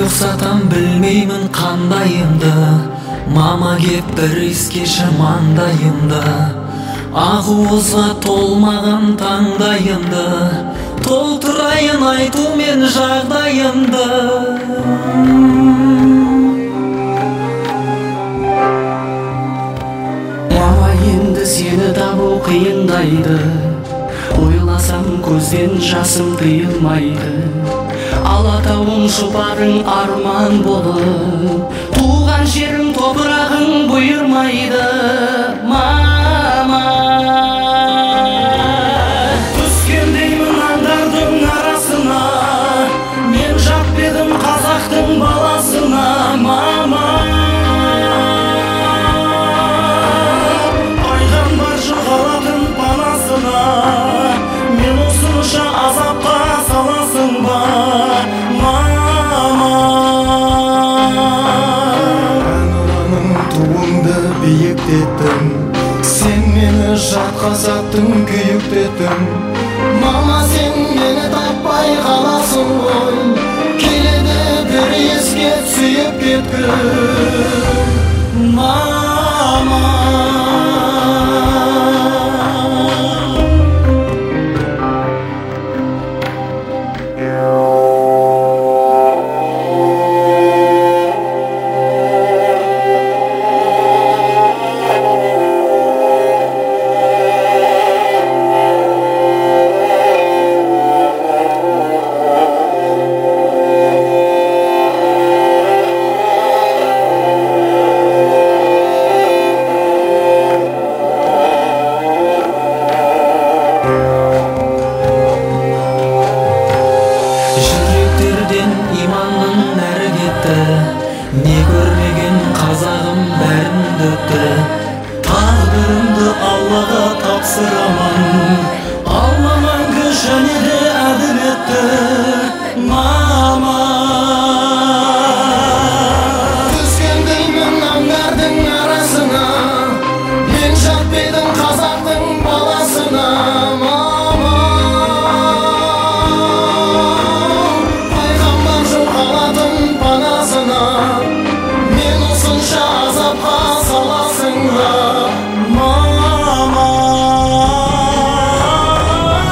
Ұқсатам білмеймін қандайымды, мама кеп бір искеші маңдайымды, ақуызға толмаған таңдайымды, толтырайын айтумен жағдайымды. Мама, енді сені табу қиындайды, ойласам көзден жасым тыйылмайды. Алатауым жұпарың арман болып, туған жерім топырағың бұйырмайды. Мама, түскендеймін аңдардың арасына, мен жат едім қазақтың баласына. Мама, пайғамбар жоғалатын панасына, мен осынша азапқа саласың ба? Биіктеттің, сен мені жатқа саттың, күйіктеттің. Мама, сен мені таппай қаласың ғой, келеді бір еске сүйіп кеткім. Мама, не көрмеген қазағым бәрін дөкті. Тағдырымды Аллаға тапсырамын, Алла мәңгі және де әділетті. Мама, түскендеймін аңдардың арасына, мен жат едім қазақтың баласына. Мама, пайғамбар жоғалатын панасына, мен осынша азапқа саласың ба? Мама,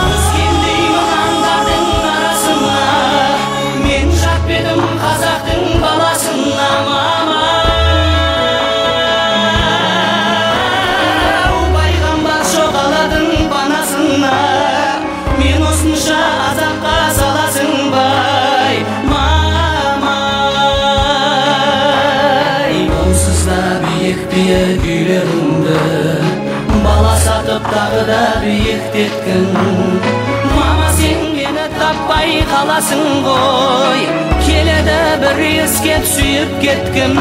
түскендеймін аңдардың арасына, мен жат едім қазақтың баласына. Мама, пайғамбар жоғалатын панасына, мен осынша азапқа саласың ба? Биік үйлеріңді бала сатып тағы да биіктеткін. Мама, сен мені таппай қаласың ғой, келеді бір ескеп сүйіп кеткім.